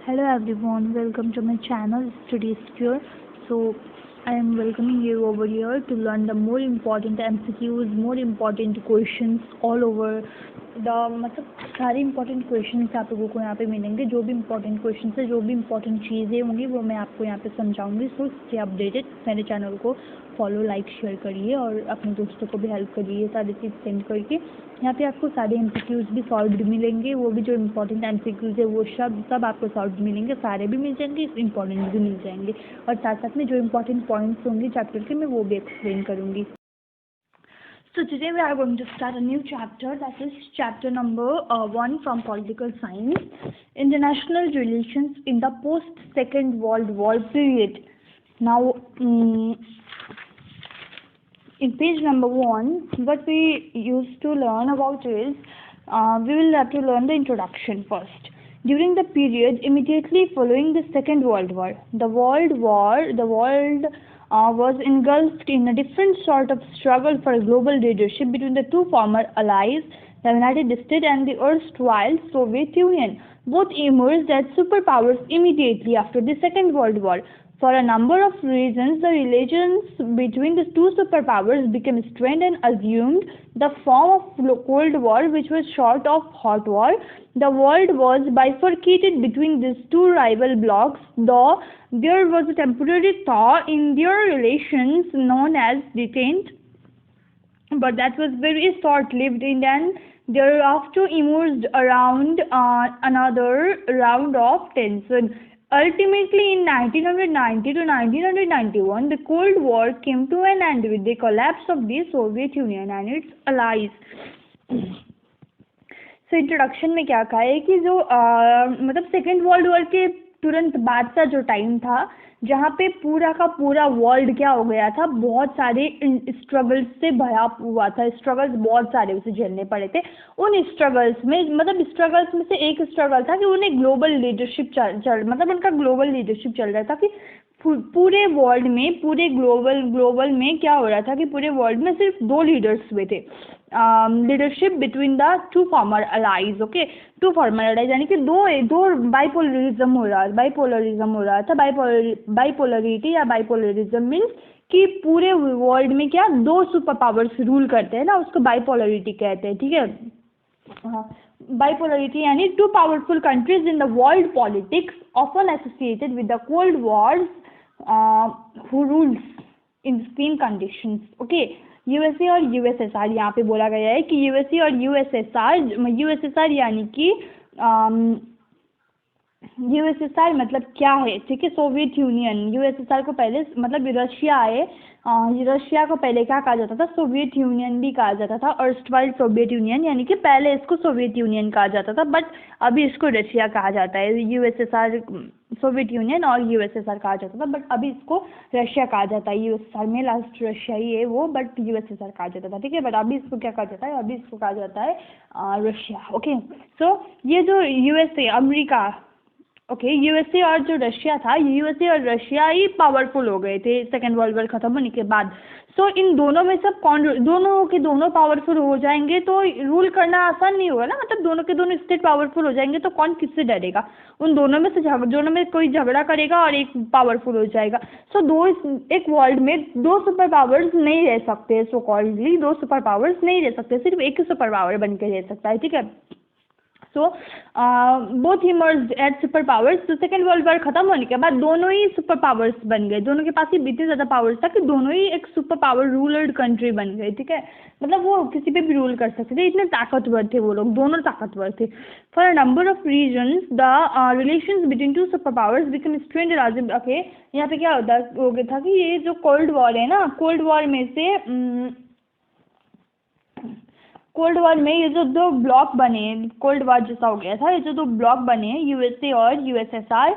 Hello everyone, welcome to my channel Study Secure. So I am welcoming you over here to learn the more important MCQs, more important questions all over the मतलब सारे important questions आप लोगों को यहाँ पे मिलेंगे. जो भी important questions है, जो भी important चीज़ें होंगी वो मैं आपको यहाँ पे समझाऊंगी. सो स्टे अपडेटेड, मेरे चैनल को फॉलो, लाइक, शेयर करिए और अपने दोस्तों को भी हेल्प करिए सारी चीज़ सेंड करके. यहाँ पे आपको सारे MCQs भी सॉल्व मिलेंगे. वो भी जो इम्पोर्टेंट MCQs है वो सब आपको सॉल्व मिलेंगे. सारे भी मिल जाएंगे, इम्पोर्टेंट भी मिल जाएंगे और साथ साथ में जो इम्पोर्टेंट पॉइंट्स होंगे चैप्टर के मैं वो भी एक्सप्लेन करूँगी. So today we are going to start a new chapter, that is chapter number 1 from political science, international relations in the post Second World War period. Now in page number 1, what we used to learn about is we will have to learn the introduction first. During the period immediately following the Second World War, the world was engulfed in a different sort of struggle for global leadership between the two former allies, the United States and the erstwhile Soviet Union. Both emerged as superpowers immediately after the Second World War. For a number of reasons, the relations between the two superpowers became strained and assumed the form of Cold War, which was short of Hot War. The world was bifurcated between these two rival blocs, though there was a temporary thaw in their relations known as detente, but that was very short-lived, and thereafter emerged around another round of tension. Ultimately, in 1990 to 1991, the Cold War came to an end with the collapse of the Soviet Union and its allies. So, introduction में क्या कहा है कि जो मतलब second world war के तुरंत बाद का जो टाइम था जहाँ पे पूरा का पूरा वर्ल्ड क्या हो गया था, बहुत सारे स्ट्रगल्स से भरा हुआ था. स्ट्रगल्स बहुत सारे उसे झेलने पड़े थे. उन स्ट्रगल्स में मतलब स्ट्रगल्स में से एक स्ट्रगल था कि उन्हें ग्लोबल लीडरशिप मतलब उनका ग्लोबल लीडरशिप चल रहा था कि पूरे वर्ल्ड में, पूरे ग्लोबल में क्या हो रहा था कि पूरे वर्ल्ड में सिर्फ दो लीडर्स हुए थे. Leadership between the two former allies. Okay, two former allies यानी कि दो बाइपोलरिज्म हो रहा था. बाइपोलरिटी या बाइपोलरिज्म मीन्स कि पूरे वर्ल्ड में क्या दो सुपर पावर्स रूल करते हैं ना, उसको बाइपोलरिटी कहते हैं. ठीक है, बाइपोलरिटी यानी two powerful countries in the world politics often associated with the cold wars who rules in same conditions. Okay, USA और यूएसएसआर यहाँ पे बोला गया है कि यूएसए और यूएसएसआर यानी कि यूएसएसआर मतलब क्या है. ठीक है, सोवियत यूनियन. यूएसएसआर को पहले मतलब रशिया है, रशिया को पहले क्या कहा जाता था, सोवियत यूनियन भी कहा जाता था. अर्स्टवाइल सोवियत यूनियन यानी कि पहले इसको सोवियत यूनियन कहा जाता था, बट अभी इसको रशिया कहा जाता है. यूएसएसआर, सोवियत यूनियन और यूएसएसआर कहा जाता था, बट अभी इसको रशिया कहा जाता है. यूएसएसआर में लास्ट रशिया ही है वो, बट यूएसएसआर कहा जाता था. ठीक है, बट अभी इसको क्या कहा जाता है, अभी इसको कहा जाता है रशिया. ओके, सो ये जो यूएसए, अमेरिका, ओके, यूएसए और जो रशिया था, यूएसए और रशिया ही पावरफुल हो गए थे सेकेंड वर्ल्ड वॉर खत्म होने के बाद. सो इन दोनों में सब दोनों पावरफुल हो जाएंगे तो रूल करना आसान नहीं होगा ना. मतलब दोनों के दोनों स्टेट पावरफुल हो जाएंगे तो कौन किससे डरेगा. उन दोनों में से दोनों में कोई झगड़ा करेगा और एक पावरफुल हो जाएगा. सो एक वर्ल्ड में दो सुपर पावर्स नहीं रह सकते. सो कॉल्डली दो सुपर पावर्स नहीं रह सकते, सिर्फ एक ही सुपर पावर बन के रह सकता है. ठीक है, so both emerged as super powers. तो सेकेंड वर्ल्ड वॉर खत्म होने के बाद दोनों ही सुपर पावर्स बन गए. दोनों के पास ही इतने ज़्यादा पावर्स था कि दोनों ही एक सुपर पावर रूलर्ड कंट्री बन गए. ठीक है, मतलब वो किसी पे भी रूल कर सकते थे, इतने ताकतवर थे वो लोग, दोनों ताकतवर थे. For a number of reasons the relations between two super powers become strained. Okay, यहाँ पे क्या हो गया था कि ये जो कोल्ड वॉर है ना, कोल्ड वॉर में ये जो दो ब्लॉक बने, कोल्ड वॉर जैसा हो गया था. ये जो दो ब्लॉक बने हैं, यूएसए और यूएसएसआर,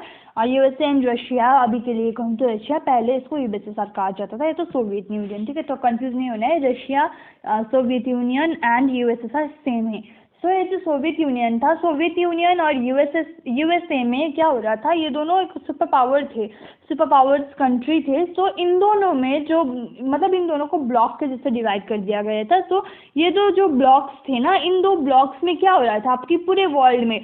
यूएसए एंड रशिया, अभी के लिए कहूँ तो रशिया, पहले इसको यूएसएसआर कहा जाता था. ये तो सोवियत यूनियन. ठीक है, तो कंफ्यूज नहीं होना है, Russia, Soviet union and USSR same है. सो ये जो सोवियत यूनियन था, सोवियत यूनियन और यूएसए में क्या हो रहा था, ये दोनों एक सुपर पावर थे, सुपर पावर्स कंट्री थे. सो इन दोनों में जो मतलब इन दोनों को ब्लॉक के जैसे डिवाइड कर दिया गया था. तो ये जो ब्लॉक्स थे ना, इन दो ब्लॉक्स में क्या हो रहा था, आपकी पूरे वर्ल्ड में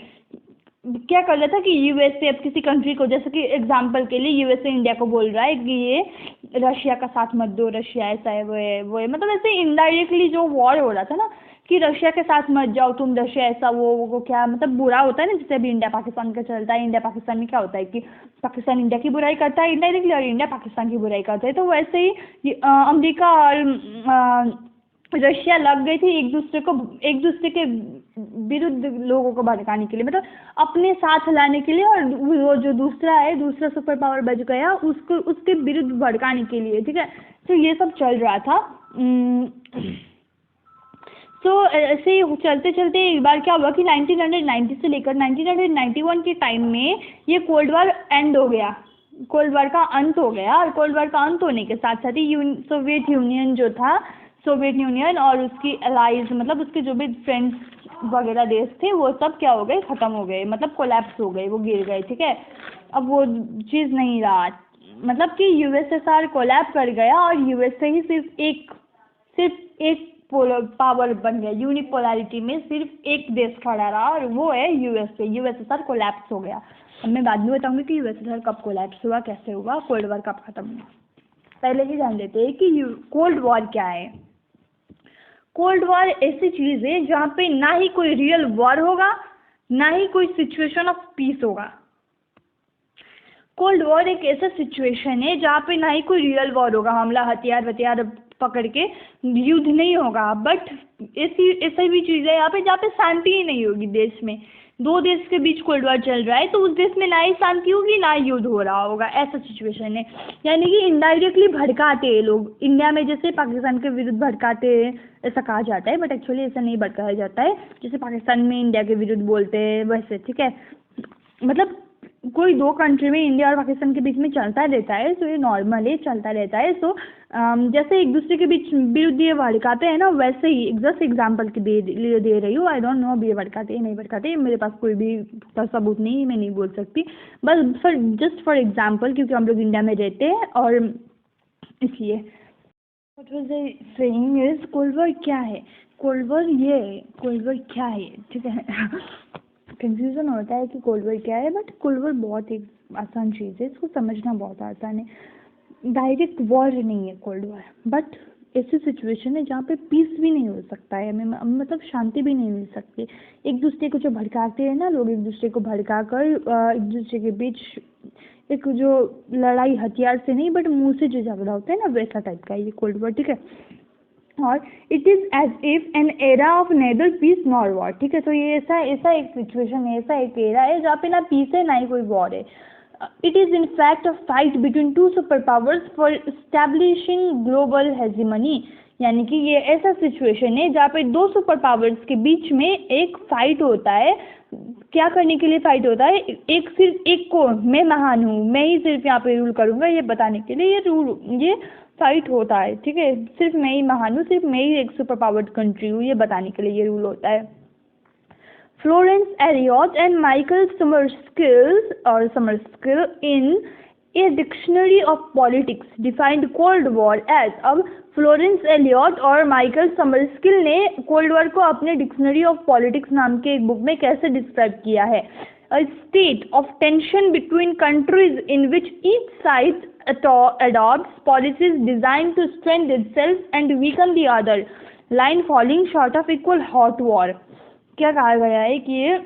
क्या कर रहा था कि यूएसए अब किसी कंट्री को, जैसे कि एग्जांपल के लिए यूएसए इंडिया को बोल रहा है कि ये रशिया का साथ मत दो, रशिया ऐसा है वो है, मतलब ऐसे इनडायरेक्टली जो वॉर हो रहा था ना कि रशिया के साथ मत जाओ तुम, रशिया ऐसा वो क्या मतलब बुरा होता है ना, जैसे अभी इंडिया पाकिस्तान का चलता है। इंडिया पाकिस्तान में क्या होता है कि पाकिस्तान इंडिया की बुराई करता है इनडायरेक्टली और इंडिया पाकिस्तान की बुराई करता है। तो वैसे ही अमेरिका और रशिया लग गई थी एक दूसरे के विरुद्ध लोगों को भड़काने के लिए, मतलब अपने साथ लाने के लिए, और वो जो दूसरा सुपर पावर बच गया उसको उसके विरुद्ध भड़काने के लिए, ठीक है। तो ये सब चल रहा था। तो ऐसे ही चलते चलते एक बार क्या हुआ कि 1990 से लेकर 1991 के टाइम में ये कोल्ड वॉर एंड हो गया, कोल्ड वॉर का अंत हो गया। और कोल्ड वॉर का अंत होने के साथ साथ ही सोवियत यूनियन जो था, सोवियत यूनियन और उसकी एलाइज, मतलब उसके जो भी फ्रेंड्स वगैरह देश थे वो सब क्या हो गए, ख़त्म हो गए, मतलब कोलैप्स हो गए, वो गिर गए, ठीक है। अब वो चीज़ नहीं रहा, मतलब कि यूएसएसआर कोलैप्स कर गया और यूएसए ही सिर्फ एक पावर बन गया, यूनिपोलैरिटी में सिर्फ एक देश खड़ा रहा और वो है यूएसए। यूएसएसआर कोलैप्स हो गया। अब मैं बाद में बताऊंगी कि यूएसएसआर कब कोलैप्स हुआ, कैसे हुआ, कोल्ड वॉर कब खत्म हुआ। पहले ही जान लेते हैं कि कोल्ड वॉर क्या है। कोल्ड वॉर ऐसी चीज़ है जहाँ पे ना ही कोई रियल वॉर होगा, ना ही कोई सिचुएशन ऑफ पीस होगा। कोल्ड वॉर एक ऐसा सिचुएशन है जहाँ पे ना ही कोई रियल वॉर होगा, हमला हथियार पकड़ के युद्ध नहीं होगा, बट ऐसी भी चीज़ है यहाँ पे जहाँ पे शांति ही नहीं होगी देश में। दो देश के बीच कोल्ड वॉर चल रहा है तो उस देश में ना ही शांति होगी ना ही युद्ध हो रहा होगा, ऐसा सिचुएशन है। यानी कि इनडायरेक्टली भड़काते हैं लोग, इंडिया में जैसे पाकिस्तान के विरुद्ध भड़काते हैं ऐसा कहा जाता है, बट एक्चुअली ऐसा नहीं भड़काया जाता है। जैसे पाकिस्तान में इंडिया के विरुद्ध बोलते हैं वैसे, ठीक है। मतलब कोई दो कंट्री में इंडिया और पाकिस्तान के बीच में चलता रहता है, तो ये नॉर्मली चलता रहता है। सो जैसे एक दूसरे के बीच विरुद्ध ये भड़काते हैं ना, वैसे ही जस्ट एग्जांपल के लिए दे रही हूँ। आई डोंट नो अब ये भड़काते हैं नहीं भड़काते, मेरे पास कोई भी सबूत नहीं, मैं नहीं बोल सकती, बस जस्ट फॉर एग्जांपल, क्योंकि हम लोग इंडिया में रहते हैं और इसलिए। What was I saying is cold war क्या है, कोल्ड वॉर ये है, कोल्ड वॉर क्या है, ठीक है। कंफ्यूजन होता है कि कोल्ड वॉर क्या है, बट कोल्ड वॉर बहुत एक आसान चीज़ है, इसको समझना बहुत आसान है। डायरेक्ट वॉर नहीं है कोल्ड वॉर, बट ऐसी सिचुएशन है जहाँ पे पीस भी नहीं हो सकता है, हमें मतलब शांति भी नहीं मिल सकती। एक दूसरे को जो भड़काते हैं ना लोग, एक दूसरे को भड़का कर एक दूसरे के बीच एक जो लड़ाई हथियार से नहीं बट मुंह से जो झगड़ा होता है ना, वैसा टाइप का ये कोल्ड वॉर, ठीक है। और it is as if an era of neither peace nor war, ठीक है। तो ये ऐसा एक सिचुएशन है, ऐसा एक एरा है जहाँ पे ना पीस है ना ही कोई वॉर है। It is in fact a fight between two super powers for establishing global hegemony, यानी कि ये ऐसा सिचुएशन है जहाँ पे दो सुपर पावर्स के बीच में एक फाइट होता है। क्या करने के लिए फाइट होता है, एक सिर्फ एक को मैं महान हूँ, मैं ही सिर्फ यहाँ पे रूल करूँगा, ये बताने के लिए ये फाइट होता है, ठीक है। सिर्फ मैं ही महान हूँ, सिर्फ मैं ही एक सुपर पावर्ड कंट्री हूँ, ये बताने के लिए ये रूल होता है। Florence Elliott and Michael Summerskill in a dictionary of politics defined cold war as. अब फ्लोरेंस एलियट और माइकल समरस्किल ने कोल्ड वॉर को अपने डिक्शनरी ऑफ पॉलिटिक्स नाम के एक बुक में कैसे डिस्क्राइब किया है, a state of tension between countries in which each side adopts policies designed to strengthen itself and weaken the other, line falling short of equal hot war। क्या कहा गया है कि ये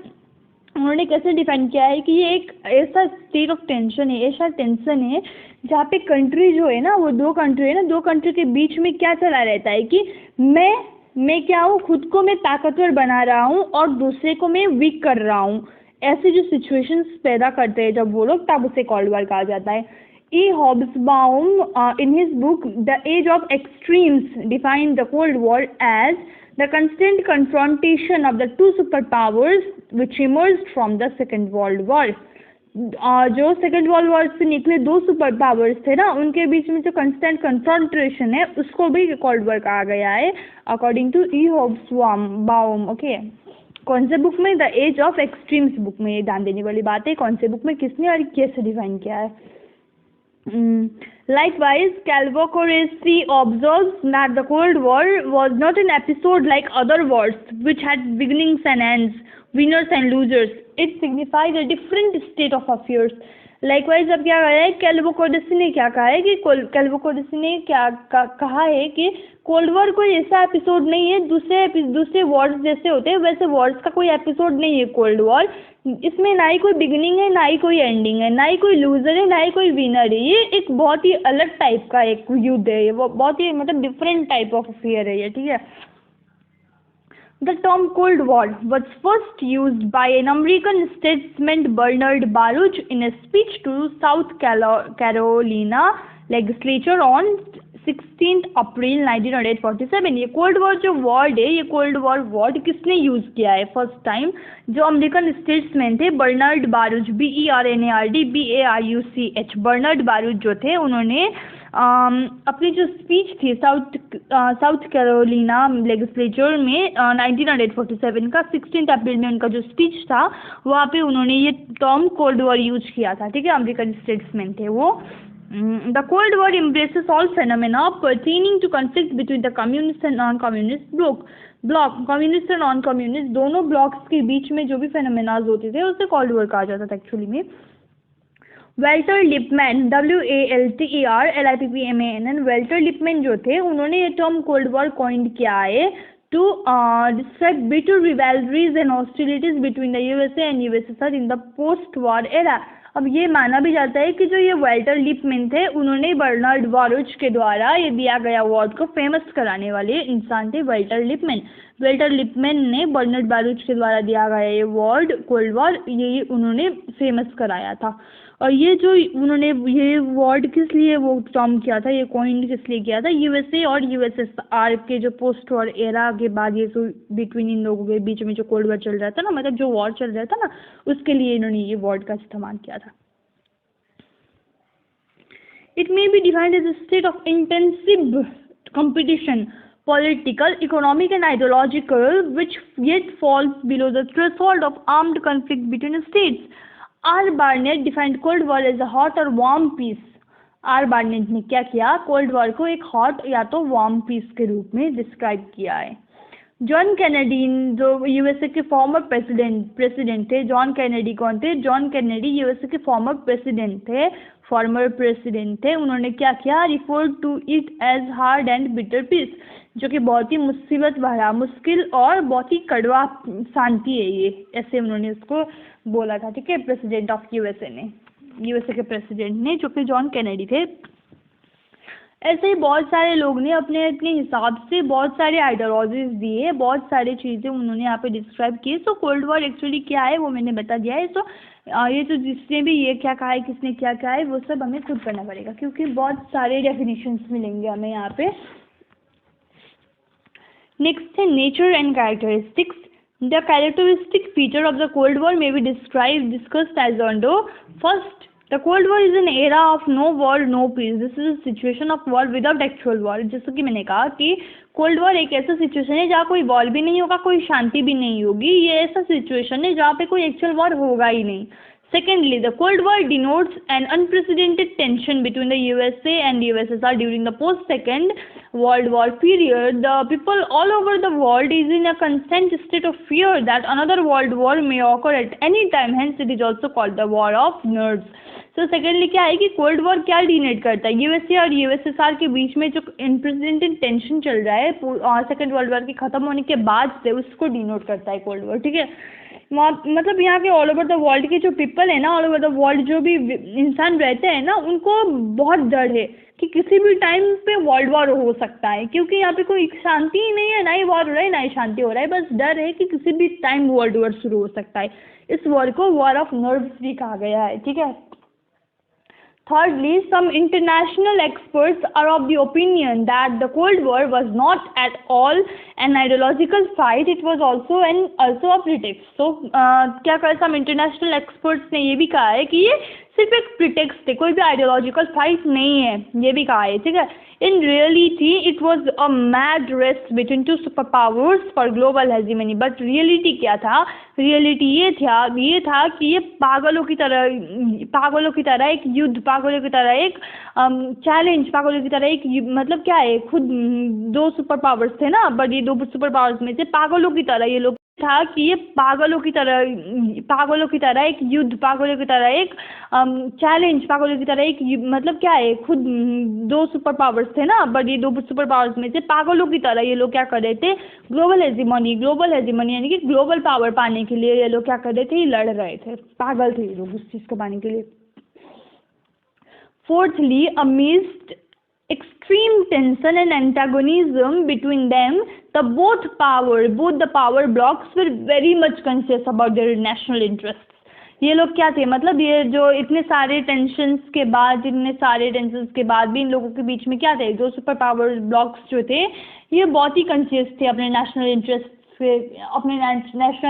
उन्होंने कैसे डिफाइन किया है कि ये एक ऐसा स्टेट ऑफ टेंशन है, ऐसा टेंशन है जहाँ पे कंट्री जो है ना, वो दो कंट्री है ना, दो कंट्री के बीच में क्या चला रहता है कि मैं क्या हूँ, खुद को मैं ताकतवर बना रहा हूँ और दूसरे को मैं वीक कर रहा हूँ। ऐसे जो सिचुएशंस पैदा करते हैं जब वो लोग, तब उसे कोल्ड वॉर कहा जाता है। E. Hobsbawm in his book The Age of Extremes defined the Cold War as the constant confrontation of the two superpowers which emerged from the Second World War। जो सेकेंड वर्ल्ड वॉर से निकले दो super powers थे ना, उनके बीच में जो constant confrontation है उसको भी कोल्ड वॉर कहा गया है according to E. Hobsbawm। Okay, कौन से बुक में? The age of extremes book में। ध्यान देने वाली बात है कौन से बुक में किसने और कैसे डिफाइन किया है। Likewise, Calvocracy observes that the Cold War was not an episode like other wars, which had beginnings and ends, winners and losers. It signified a different state of affairs. Likewise, अब क्या कह रहा है कैल्वोकोडेसी ने क्या कहा है कि कैल्वोकोडेसी ने क्या कहा है कि कोल्ड वॉर कोई ऐसा एपिसोड नहीं है, दूसरे वॉर्स जैसे होते हैं वैसे वॉर्स का कोई एपिसोड नहीं है कोल्ड वॉर। इसमें ना ही कोई बिगिनिंग है, ना ही कोई एंडिंग है, ना ही कोई लूजर है, ना ही कोई विनर है। ये एक बहुत ही अलग टाइप का एक युद्ध है, ये वो बहुत ही मतलब डिफरेंट टाइप ऑफ अफेयर है ये, ठीक है। The term Cold War was first used by an American statesman Bernard Baruch in a speech to South Carolina legislature on 16 अप्रैल 1947। ये कोल्ड वॉर जो वर्ड है, ये कोल्ड वॉर वर्ड किसने use किया है फर्स्ट टाइम? जो अमेरिकन स्टेट्समैन थे Bernard Baruch, BERNARD Bernard Baruch जो थे, उन्होंने अपनी जो स्पीच थी साउथ कैरोलिना लेजिस्लेचर में 1947 का 16 अप्रैल में उनका जो स्पीच था वहाँ पे उन्होंने ये टर्म कोल्ड वॉर यूज किया था, ठीक है। अमेरिकन स्टेट्समैन थे वो। The Cold War embraces all phenomena pertaining to conflict between the communist and non-communist bloc। Communist और नॉन कम्युनिस्ट दोनों ब्लॉक्स के बीच में जो भी फेनोमेनाज होते थे उसे कोल्ड वॉर कहा जाता था एक्चुअली में। Welter Lipman WALTER welter Lipman जो थे उन्होंने ये टर्म कोल्ड वॉर कॉइंड किया है to describe bitter rivalries and hostilities between the USA and USSR in the post-war era। अब ये माना भी जाता है कि जो ये वेल्टर लिपमैन थे उन्होंने बर्नार्ड बारूच के द्वारा ये दिया गया अवार्ड को फेमस कराने वाले इंसान थे वेल्टर लिपमैन ने बर्नार्ड बारूच के द्वारा दिया गया ये अवार्ड कोल्ड वॉर ये उन्होंने फेमस कराया था। और ये जो उन्होंने ये वर्ड किस लिए वो टर्म किया था, ये कॉइन किस लिए किया था? यूएसए और यूएसएसआर के जो पोस्ट वॉर एरा के बाद ये जो बिटवीन इन लोगों के बीच में जो कोल्ड वॉर चल रहा था ना, मतलब जो वॉर चल रहा था ना, उसके लिए इन्होंने ये वर्ड का इस्तेमाल किया था। It may be defined as a state of intensive competition, political, economic and ideological, which yet falls below the threshold of armed conflict between states। R Barnett defined cold war as a hot और warm peace. R Barnett ने क्या किया? Cold war को एक hot या तो warm piece के रूप में डिस्क्राइब किया है। जॉन कैनेडी जो यूएसए के फॉर्मर प्रेसिडेंट थे, जॉन कैनेडी कौन थे? जॉन कैनेडी यूएसए के फॉर्मर प्रेसिडेंट थे। उन्होंने क्या किया? Refer to it as hard and bitter peace, जो कि बहुत ही मुसीबत भरा, मुश्किल और बहुत ही कड़वा शांति है ये, ऐसे उन्होंने उसको बोला था, ठीक है। प्रेसिडेंट ऑफ यूएसए के प्रेसिडेंट ने, जो कि जॉन कैनेडी थे। ऐसे ही बहुत सारे लोग ने अपने अपने हिसाब से बहुत सारे आइडियोलॉजीज दिए, बहुत सारी चीज़ें उन्होंने यहाँ पे डिस्क्राइब की। सो कोल्ड वॉर एक्चुअली क्या है वो मैंने बता दिया है। सो ये तो जिसने भी ये क्या कहा है, किसने क्या कहा है, वो सब हमें खुद करना पड़ेगा, क्योंकि बहुत सारे डेफिनेशंस मिलेंगे हमें यहाँ पे। नेक्स्ट है nature and characteristics. The characteristic feature of the Cold War may be discussed as under: first, the Cold War is an era of no war, no peace. This is a situation of war without actual war। जैसे कि मैंने कहा कि cold war एक ऐसा situation है जहाँ कोई वॉर भी नहीं होगा, कोई शांति भी नहीं होगी। ये ऐसा सिचुएशन है जहाँ पे कोई एक्चुअल वॉर होगा ही नहीं। Secondly, the Cold War denotes an unprecedented tension between the USA and USSR during the post-Second World War period. The people all over the world is in a constant state of fear that another world war may occur at any time. Hence, it is also called the War of Nerves. So, secondly, क्या है कि cold war क्या denote करता है? USA और USSR के बीच में जो अनप्रेसिडेंटेड टेंशन चल रहा है सेकेंड वर्ल्ड वॉर के खत्म होने के बाद से, उसको डिनोट करता है कोल्ड वॉर, ठीक है। मतलब यहाँ के ऑल ओवर द वर्ल्ड के जो पीपल है ना, ऑल ओवर द वर्ल्ड जो भी इंसान रहते हैं ना, उनको बहुत डर है कि किसी भी टाइम पे वर्ल्ड वॉर हो सकता है, क्योंकि यहाँ पे कोई शांति ही नहीं है, ना ही वॉर हो रहा है ना ही शांति हो रहा है, बस डर है कि किसी भी टाइम वर्ल्ड वॉर शुरू हो सकता है। इस वॉर को वॉर ऑफ नर्व्स भी कहा गया है, ठीक है। Thirdly, some international experts are of the opinion that the Cold War was not at all an ideological fight; it was also a pretext. So, क्या कहा? Some international experts ने ये भी कहा है कि ये सिर्फ एक प्रिटेक्स्ट है, कोई भी आइडियोलॉजिकल फाइट नहीं है, ये भी कहा है, ठीक है। In reality it was a mad race between two super powers for global hegemony. But reality क्या था? रियलिटी ये था कि ये पागलों की तरह एक युद्ध, पागलों की तरह एक चैलेंज, पागलों की तरह एक मतलब क्या है, खुद दो सुपर पावर्स थे ना, बट ये दो सुपर पावर्स में से पागलों की तरह ये लोग था कि ये पागलों की तरह एक युद्ध, पागलों की तरह एक चैलेंज, पागलों की तरह एक मतलब क्या है, खुद दो सुपर पावर्स थे ना, बट ये दो सुपर पावर्स में से पागलों की तरह ये लोग क्या कर रहे थे? ग्लोबल हेजीमनी यानी कि ग्लोबल पावर पाने के लिए ये लोग क्या कर रहे थे? लड़ रहे थे, पागल थे ये लोग उस चीज़ को पाने के लिए। Fourthly, amidst extreme tension and antagonism between them, both the power blocks were very much conscious about their national interests. ये लोग क्या थे, मतलब ये जो इतने सारे टेंशन्स के बाद भी इन लोगों के बीच में क्या थे? जो सुपर पावर ब्लॉक्स जो थे ये बहुत ही कॉन्शियस थे अपने नेशनल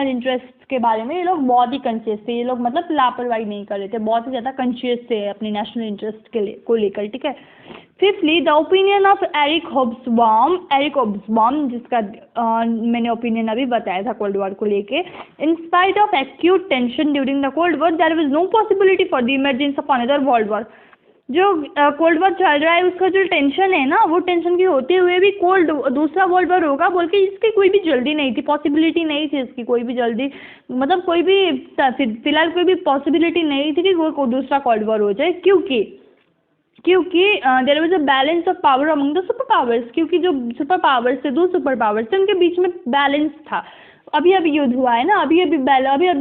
इंटरेस्ट के बारे में। ये लोग बहुत ही कॉन्शियस थे, ये लोग मतलब लापरवाही नहीं कर रहे थे, बहुत ही ज़्यादा कॉन्शियस थे अपने नेशनल इंटरेस्ट को लेकर, ठीक है। Fifthly, the opinion of Eric Hobsbawm, जिसका मैंने ओपिनियन अभी बताया था कोल्ड वॉर को लेके। In spite of acute tension during the cold war, there was no possibility for the emergence of another world war. जो कोल्ड वॉर चल रहा है उसका जो टेंशन है ना, वो टेंशन के होते हुए भी दूसरा वर्ल्ड वॉर होगा बोल के इसकी कोई भी जल्दी नहीं थी, पॉसिबिलिटी नहीं थी इसकी कोई भी जल्दी, मतलब कोई भी फिलहाल कोई भी पॉसिबिलिटी नहीं थी कि कोई दूसरा कोल्ड वॉर हो जाए। क्योंकि there was a balance of power among the super powers, क्योंकि जो सुपर पावर्स थे, दो सुपर पावर्स थे, उनके बीच में बैलेंस था। अभी युद्ध हुआ है ना, अभी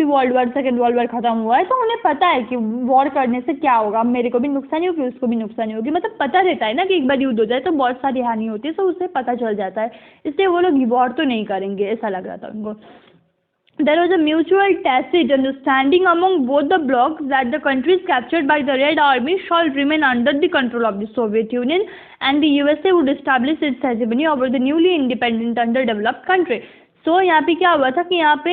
world war, second world war खत्म हुआ है, तो उन्हें पता है कि वॉर करने से क्या होगा, मेरे को भी नुकसानी होगी, उसको भी नुकसानी होगी, मतलब पता रहता है ना कि एक बार युद्ध हो जाए तो बहुत सारी हानि होती है, तो उससे पता चल जाता है, इसलिए वो लोग वॉर तो नहीं करेंगे, ऐसा लग रहा था उनको। There was a mutual tacit understanding among both the blocs that the countries captured by the Red Army shall remain under the control of the Soviet Union, and the USA would establish its hegemony over the newly independent underdeveloped country. तो यहाँ पे क्या हुआ था कि यहाँ पे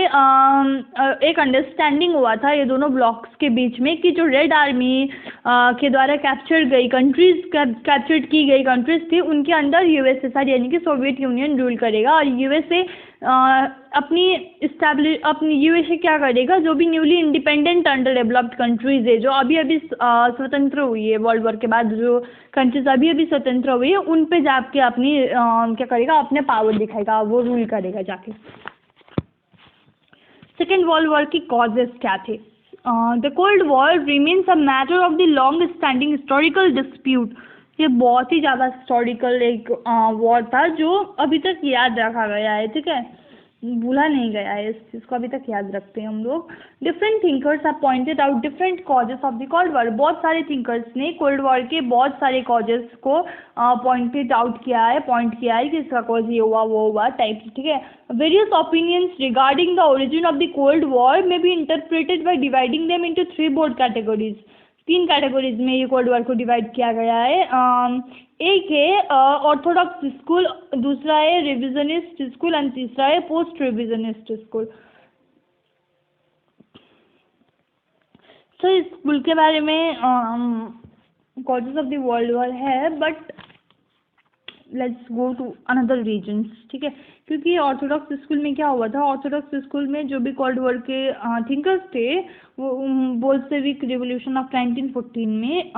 एक अंडरस्टैंडिंग हुआ था ये दोनों ब्लॉक्स के बीच में कि जो रेड आर्मी के द्वारा कैप्चर्ड की गई कंट्रीज थी, उनके अंदर यूएसएसआर यानी कि सोवियत यूनियन रूल करेगा, और यूएसए अपनी यूएसए क्या करेगा, जो भी newly independent under developed countries है, जो अभी स्वतंत्र हुई है वर्ल्ड वॉर के बाद, जो कंट्रीज अभी स्वतंत्र हुई है, उन पे जाके अपनी क्या करेगा, अपने पावर दिखाएगा, वो रूल करेगा जाके। सेकेंड वर्ल्ड वॉर की कॉजेस क्या थे? The cold war remains a matter of the long standing historical dispute. ये बहुत ही ज़्यादा हिस्टोरिकल एक वॉर था जो अभी तक याद रखा गया है, ठीक है, भूला नहीं गया है, इस चीज़ को अभी तक याद रखते हैं हम लोग। Different thinkers have pointed out different causes of the cold war. बहुत सारे थिंकर्स ने कोल्ड वॉर के बहुत सारे कॉजेस को पॉइंट किया है कि इसका कॉज ये हुआ वो हुआ टाइप, ठीक है। Various opinions regarding the origin of the cold war may be interpreted by dividing them into 3 broad categories. 3 categories में ये कोल्ड वॉर को डिवाइड किया गया है। एक है ऑर्थोडॉक्स स्कूल, दूसरा है रिविजनिस्ट स्कूल, एंड तीसरा है पोस्ट रिविजनिस्ट स्कूल। तो इस स्कूल के बारे में causes of the world war है, but let's go to another reasons, ठीक है। क्योंकि ऑर्थोडॉक्स स्कूल में क्या हुआ था, ऑर्थोडॉक्स स्कूल में जो भी कोल्ड वॉर के थिंकर्स थे, वो बोल्शेविक रिवोल्यूशन ऑफ 1914 में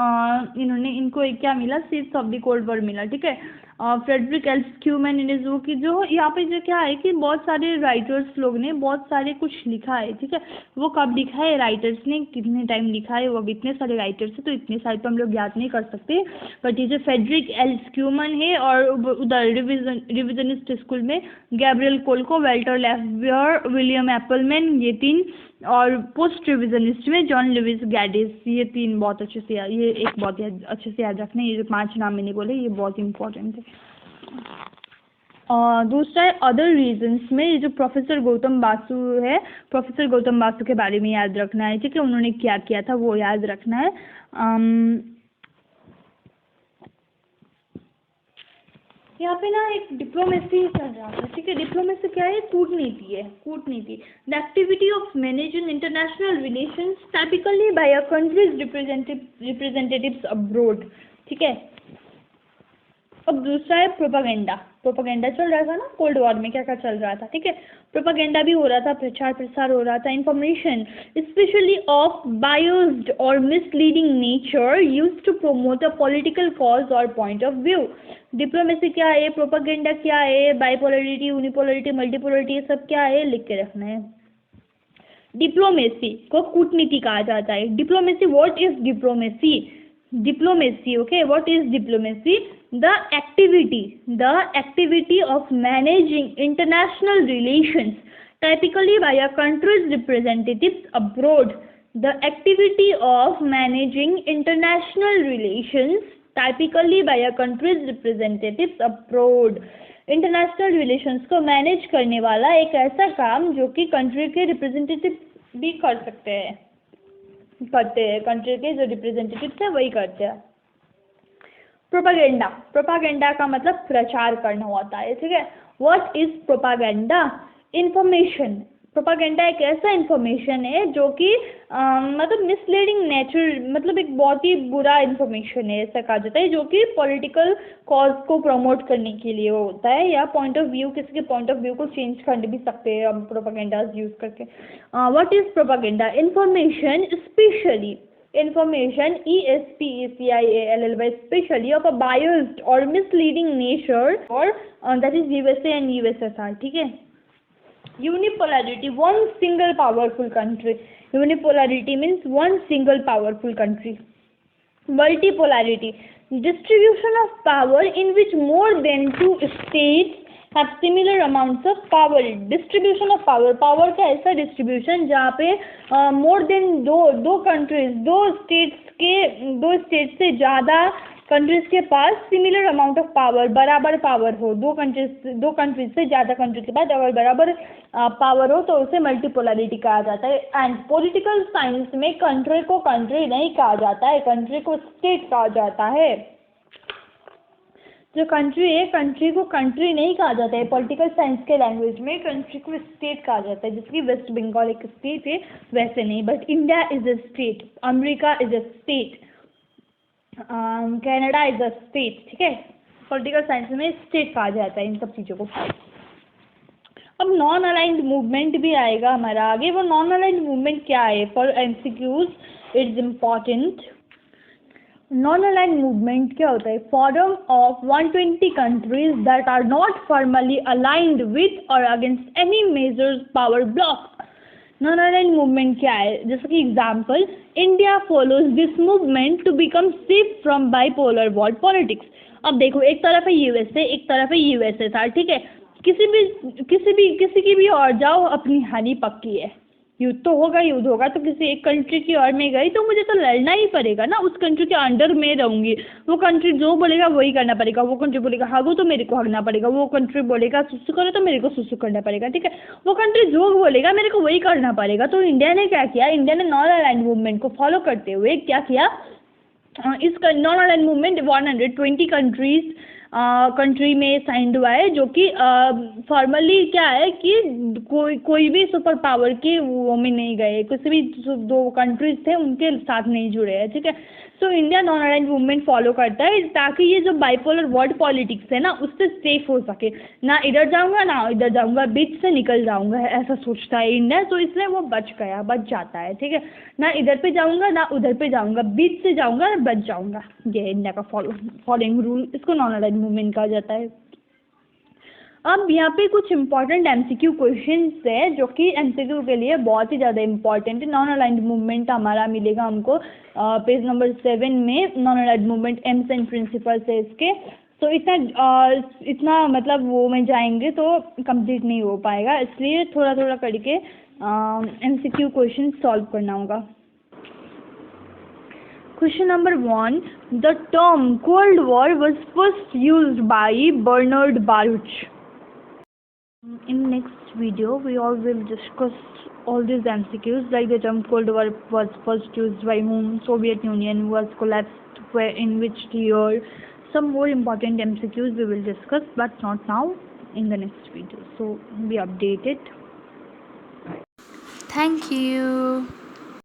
इनको एक क्या मिला, seeds of the cold war मिला, ठीक है। फ्रेडरिक एल स्क्यूमैन इन जो कि जो यहाँ पे जो क्या है कि बहुत सारे राइटर्स लोग ने बहुत सारे कुछ लिखा है, ठीक है। वो कब लिखा है राइटर्स ने, कितने टाइम लिखा है, वो अब इतने सारे राइटर्स हैं तो इतने सारे तो हम लोग याद नहीं कर सकते, बट ये जो फ्रेडरिक एल स्क्यूमैन है, और उधर रिविजनिस्ट स्कूल में गैब्रियल कोल्को, वेल्टर लेफ्बियर, विलियम एप्पलमैन, ये 3, और पोस्ट रिविजनिस्ट में जॉन लुइस गैडिस, ये 3 बहुत अच्छे से ये एक बहुत अच्छे से याद रखना है। ये जो 5 नाम मैंने बोले ये बहुत इंपॉर्टेंट है। दूसरा है अदर रीजन्स में, ये जो प्रोफेसर गौतम बासु है, प्रोफेसर गौतम बासु के बारे में याद रखना है, ठीक है, उन्होंने क्या किया था वो याद रखना है। यहाँ पे ना एक डिप्लोमेसी चल रहा था, ठीक है। डिप्लोमेसी क्या है? कूटनीति है, कूटनीति। The activity of managing international relations typically by a country's representatives abroad, ठीक है। अब दूसरा है प्रोपागेंडा। प्रोपागेंडा चल रहा था ना कोल्ड वॉर में, क्या क्या चल रहा था, ठीक है। प्रोपागेंडा भी हो रहा था, प्रचार प्रसार हो रहा था। इंफॉर्मेशन स्पेशली ऑफ बायस्ड और misleading nature used to promote a political cause और पॉइंट ऑफ व्यू। डिप्लोमेसी क्या है, प्रोपागेंडा क्या है, बाइपोलरिटी, यूनिपोलरिटी, मल्टीपोलरिटी, ये सब क्या है, लिख के रखना है। डिप्लोमेसी को कूटनीति कहा जाता है। Diplomacy, what is diplomacy? Diplomacy, okay, what is diplomacy? The activity of managing international relations typically by a country's representatives abroad. The activity of managing international relations typically by a country's representatives abroad. International relations को manage करने वाला एक ऐसा काम जो कि country के representative भी कर सकते हैं, कंट्री के जो रिप्रेजेंटेटिव्स हैं वही करते हैं। प्रोपागेंडा, प्रोपागेंडा का मतलब प्रचार करना होता है, ठीक है। What is propaganda? Information. Propaganda एक ऐसा इंफॉर्मेशन है जो कि मतलब मिसलीडिंग नेचर, मतलब एक बहुत ही बुरा इंफॉर्मेशन है, ऐसा कहा जाता है, जो कि पॉलिटिकल कॉज को प्रमोट करने के लिए होता है, या पॉइंट ऑफ व्यू, किसी के पॉइंट ऑफ व्यू को चेंज कर भी सकते हैं हम प्रोपागेंडाज यूज करके। What is propaganda? Information specially, information ESPECIALLY specially of a biased or misleading nature or that is USA and USSR, ठीक है। Unipolarity, one single powerful country. Unipolarity means one single powerful country. Multipolarity, distribution of power in which more than two states have similar amounts of power. Distribution of power, power का ऐसा distribution जहाँ पे more than दो countries, दो states से ज़्यादा countries के पास similar amount of power, बराबर पावर हो। दो कंट्रीज से ज़्यादा कंट्रीज के पास अगर बराबर पावर हो तो उसे मल्टीपोलरिटी कहा जाता है। एंड पॉलिटिकल साइंस में कंट्री को कंट्री नहीं कहा जाता है, कंट्री को स्टेट कहा जाता है। जो कंट्री है, कंट्री को कंट्री नहीं कहा जाता है पॉलिटिकल साइंस के लैंग्वेज में, कंट्री को स्टेट कहा जाता है। जैसे वेस्ट बंगाल एक स्टेट है वैसे नहीं, but India is a state, America is a state, Canada is a state, ठीक है। पॉलिटिकल साइंस में स्टेट कहा जाता है इन सब चीज़ों को। अब नॉन अलाइंड मूवमेंट भी आएगा हमारा आगे। वो नॉन अलाइंड मूवमेंट क्या है? For MCQs it's important. Non aligned movement क्या होता है? Forum of 120 countries that are not formally aligned with or against any major power bloc. Non aligned movement क्या है? जैसे कि example, India follows this movement to become safe from bipolar world politics. अब देखो, एक तरफ है यूएसए, एक तरफ है यूएसएसआर, ठीक है। किसी की भी और जाओ, अपनी हानि पक्की है। युद्ध तो होगा, युद्ध होगा तो किसी एक कंट्री की ओर में गई तो मुझे तो लड़ना ही पड़ेगा ना, उस कंट्री के अंडर में रहूंगी। वो कंट्री जो बोलेगा वही करना पड़ेगा। वो कंट्री बोलेगा हागो तो मेरे को हगना पड़ेगा। वो कंट्री बोलेगा सुसु करो तो मेरे को सुसु करना पड़ेगा, ठीक है। वो कंट्री जो बोलेगा मेरे को वही करना पड़ेगा। तो इंडिया ने क्या किया? इंडिया ने नॉन अलाइंड मूवमेंट को फॉलो करते हुए क्या किया? इस नॉन अलाइंड मूवमेंट 120 कंट्री में साइंड हुआ है, जो कि फॉर्मली क्या है कि कोई भी सुपर पावर के वो में नहीं गए, किसी भी दो कंट्रीज थे उनके साथ नहीं जुड़े हैं, ठीक है। So India non aligned movement follow करता है ताकि ये जो बाइपोलर वर्ल्ड पॉलिटिक्स है ना उससे सेफ हो सके। ना इधर जाऊंगा ना इधर जाऊंगा, बीच से निकल जाऊंगा, ऐसा सोचता है इंडिया। तो इसलिए वो बच जाता है, ठीक है। ना इधर पे जाऊंगा ना उधर पे जाऊंगा, बीच से जाऊंगा ना बच जाऊंगा। ये इंडिया का फॉलोइंग रूल, इसको नॉन अलाइंड मूवमेंट कहा जाता है। अब यहाँ पे कुछ इंपॉर्टेंट एमसीक्यू क्वेश्चंस है जो कि एमसीक्यू के लिए बहुत ही ज़्यादा इंपॉर्टेंट है। नॉन अलाइंड मूवमेंट हमारा मिलेगा हमको पेज नंबर 7 में। Non aligned movement AIIMS and principles है इसके। तो इतना मतलब वो में जाएंगे तो कंप्लीट नहीं हो पाएगा, इसलिए थोड़ा थोड़ा करके एमसीक्यू क्वेश्चन सॉल्व करना होगा। Question number 1. The term Cold War was first used by Bernard Baruch. In next video, we all will discuss all these MCQs, like the term Cold War was first used by whom, Soviet Union was collapsed in which year, some more important MCQs we will discuss, but not now, in the next video. So be updated. Thank you.